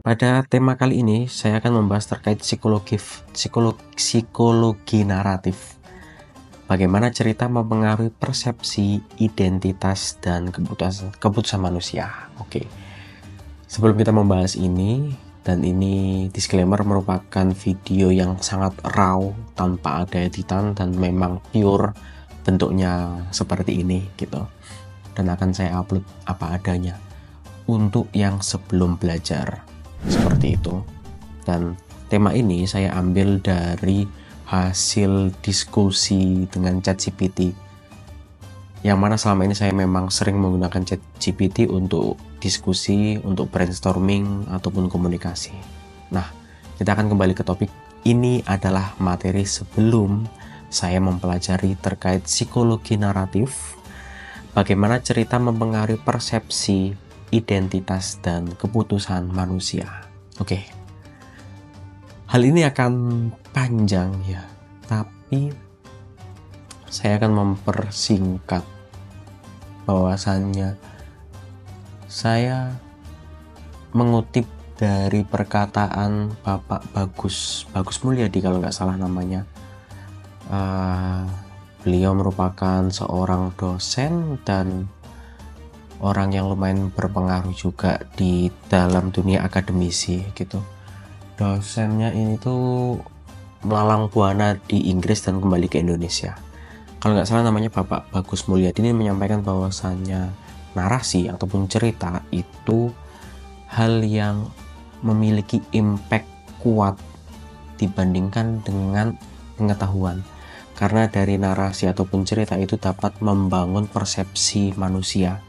Pada tema kali ini, saya akan membahas terkait psikologi naratif. Bagaimana cerita mempengaruhi persepsi, identitas, dan keputusan manusia. Oke, sebelum kita membahas ini, dan ini disclaimer merupakan video yang sangat raw, tanpa ada editan, dan memang pure bentuknya seperti ini gitu. Dan akan saya upload apa adanya untuk yang sebelum belajar. Seperti itu. Dan tema ini saya ambil dari hasil diskusi dengan ChatGPT, yang mana selama ini saya memang sering menggunakan ChatGPT untuk diskusi, untuk brainstorming ataupun komunikasi. Nah, kita akan kembali ke topik. Ini adalah materi sebelum saya mempelajari terkait psikologi naratif, bagaimana cerita mempengaruhi persepsi, identitas, dan keputusan manusia. Oke, hal ini akan panjang ya, tapi saya akan mempersingkat. Bahwasannya saya mengutip dari perkataan Bapak Bagus Mulyadi kalau nggak salah namanya. Beliau merupakan seorang dosen dan orang yang lumayan berpengaruh juga di dalam dunia akademisi gitu. Dosennya ini tuh melalang buana di Inggris dan kembali ke Indonesia. Kalau nggak salah namanya Bapak Bagus Mulyadi, ini menyampaikan bahwasannya narasi ataupun cerita itu hal yang memiliki impact kuat dibandingkan dengan pengetahuan. Karena dari narasi ataupun cerita itu dapat membangun persepsi manusia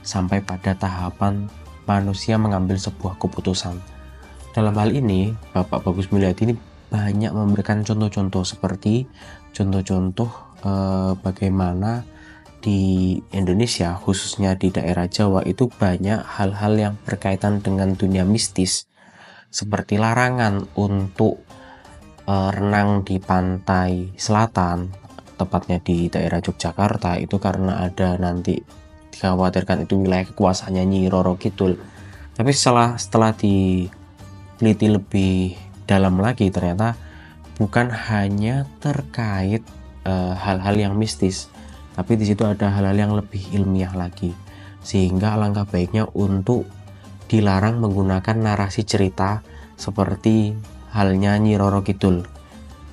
sampai pada tahapan manusia mengambil sebuah keputusan. Dalam hal ini, Bapak Bagus Mulyadi ini banyak memberikan contoh-contoh seperti contoh-contoh bagaimana di Indonesia, khususnya di daerah Jawa, itu banyak hal-hal yang berkaitan dengan dunia mistis, seperti larangan untuk renang di pantai selatan, tepatnya di daerah Yogyakarta, itu karena ada nanti dikhawatirkan itu wilayah kekuasaannya Nyi Roro Kidul. Tapi setelah diteliti lebih dalam lagi, ternyata bukan hanya terkait hal-hal yang mistis, tapi di situ ada hal-hal yang lebih ilmiah lagi, sehingga alangkah baiknya untuk dilarang menggunakan narasi cerita seperti halnya Nyi Roro Kidul.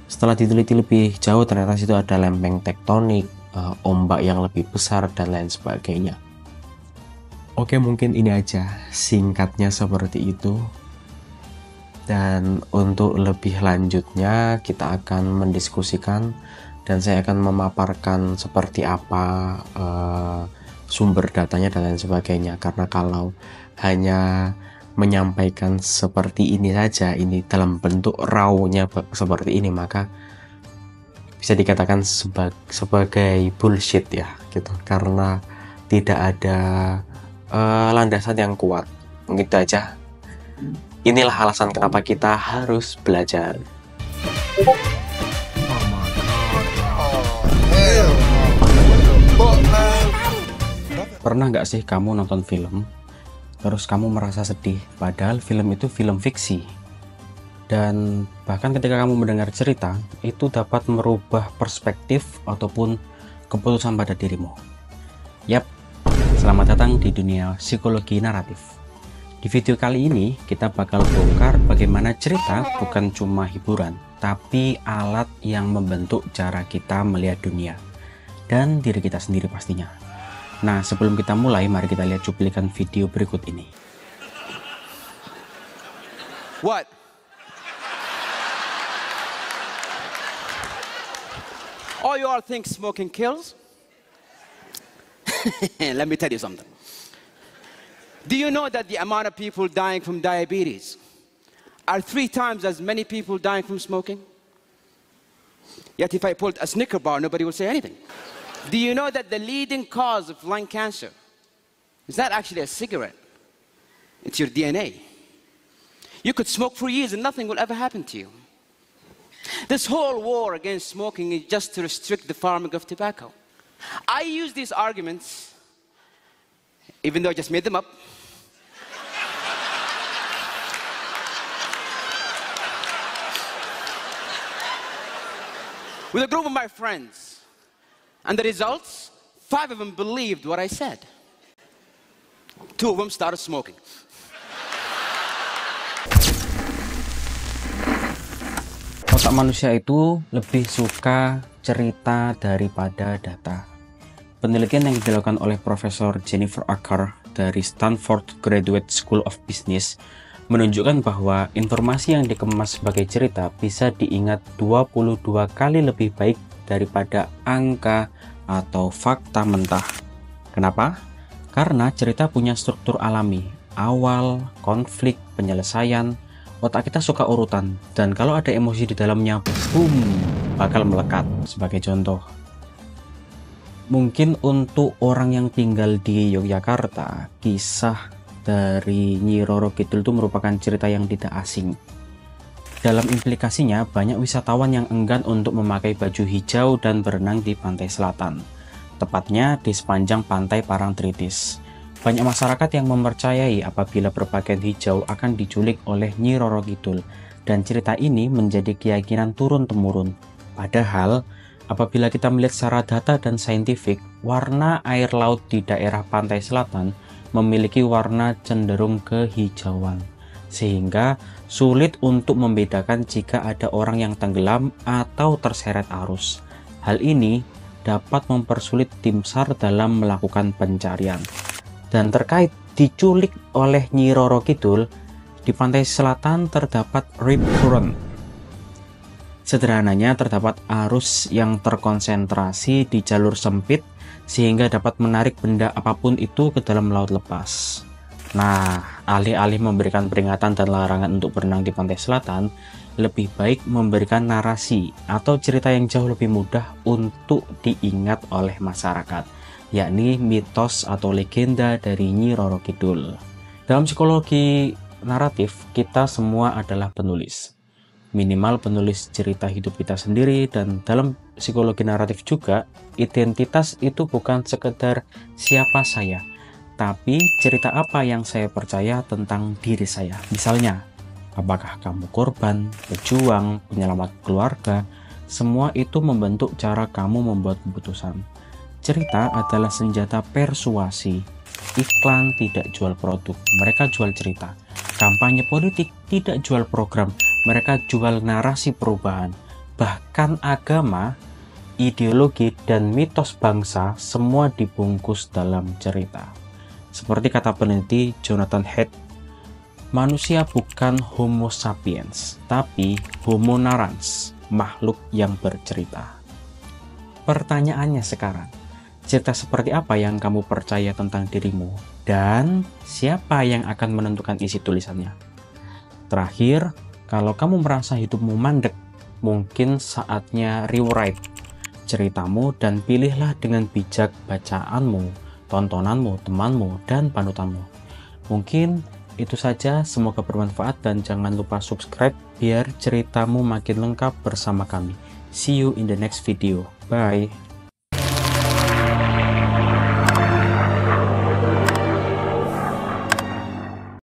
Setelah diteliti lebih jauh, ternyata situ ada lempeng tektonik, ombak yang lebih besar, dan lain sebagainya. Oke, mungkin ini aja singkatnya seperti itu. Dan untuk lebih lanjutnya kita akan mendiskusikan dan saya akan memaparkan seperti apa sumber datanya dan lain sebagainya. Karena kalau hanya menyampaikan seperti ini saja, ini dalam bentuk raw-nya seperti ini, maka bisa dikatakan sebagai bullshit ya gitu, karena tidak ada landasan yang kuat. Begitu aja. Inilah alasan kenapa kita harus belajar. Pernah nggak sih kamu nonton film terus kamu merasa sedih, padahal film itu film fiksi? Dan bahkan ketika kamu mendengar cerita, itu dapat merubah perspektif ataupun keputusan pada dirimu. Yap, selamat datang di dunia psikologi naratif. Di video kali ini, kita bakal bongkar bagaimana cerita bukan cuma hiburan, tapi alat yang membentuk cara kita melihat dunia dan diri kita sendiri pastinya. Nah, sebelum kita mulai, mari kita lihat cuplikan video berikut ini. What? Oh, you all think smoking kills? Let me tell you something. Do you know that the amount of people dying from diabetes are 3 times as many people dying from smoking? Yet if I pulled a Snicker bar, nobody would say anything. Do you know that the leading cause of lung cancer is not actually a cigarette? It's your DNA. You could smoke for years and nothing will ever happen to you. This whole war against smoking is just to restrict the farming of tobacco. I use these arguments, even though I just made them up, with a group of my friends. And the results, 5 of them believed what I said. 2 of them started smoking. Otak manusia itu lebih suka cerita daripada data. Penelitian yang dilakukan oleh Profesor Jennifer Acker dari Stanford Graduate School of Business menunjukkan bahwa informasi yang dikemas sebagai cerita bisa diingat 22 kali lebih baik daripada angka atau fakta mentah. Kenapa? Karena cerita punya struktur alami, awal, konflik, penyelesaian. Otak kita suka urutan, dan kalau ada emosi di dalamnya, boom, bakal melekat. Sebagai contoh, mungkin untuk orang yang tinggal di Yogyakarta, kisah dari Nyi Roro Kidul itu merupakan cerita yang tidak asing. Dalam implikasinya, banyak wisatawan yang enggan untuk memakai baju hijau dan berenang di pantai selatan, tepatnya di sepanjang pantai Parangtritis. Banyak masyarakat yang mempercayai apabila berpakaian hijau akan diculik oleh Nyi Roro Kidul, dan cerita ini menjadi keyakinan turun-temurun. Padahal, apabila kita melihat secara data dan saintifik, warna air laut di daerah pantai selatan memiliki warna cenderung kehijauan, sehingga sulit untuk membedakan jika ada orang yang tenggelam atau terseret arus. Hal ini dapat mempersulit tim SAR dalam melakukan pencarian. Dan terkait diculik oleh Nyi Roro Kidul, di pantai selatan terdapat rip current. Sederhananya, terdapat arus yang terkonsentrasi di jalur sempit sehingga dapat menarik benda apapun itu ke dalam laut lepas. Nah, alih-alih memberikan peringatan dan larangan untuk berenang di pantai selatan, lebih baik memberikan narasi atau cerita yang jauh lebih mudah untuk diingat oleh masyarakat, yakni mitos atau legenda dari Nyi Roro Kidul. Dalam psikologi naratif, kita semua adalah penulis. Minimal penulis cerita hidup kita sendiri, dan dalam psikologi naratif juga, identitas itu bukan sekedar siapa saya, tapi cerita apa yang saya percaya tentang diri saya. Misalnya, apakah kamu korban, pejuang, penyelamat keluarga, semua itu membentuk cara kamu membuat keputusan. Cerita adalah senjata persuasi. Iklan tidak jual produk, mereka jual cerita. Kampanye politik tidak jual program, mereka jual narasi perubahan. Bahkan agama, ideologi, dan mitos bangsa semua dibungkus dalam cerita. Seperti kata peneliti Jonathan Haidt, manusia bukan Homo sapiens, tapi Homo narrans, makhluk yang bercerita. Pertanyaannya sekarang, cerita seperti apa yang kamu percaya tentang dirimu, dan siapa yang akan menentukan isi tulisannya? Terakhir, kalau kamu merasa hidupmu mandek, mungkin saatnya rewrite ceritamu dan pilihlah dengan bijak bacaanmu, tontonanmu, temanmu, dan panutanmu. Mungkin itu saja, semoga bermanfaat, dan jangan lupa subscribe biar ceritamu makin lengkap bersama kami. See you in the next video. Bye.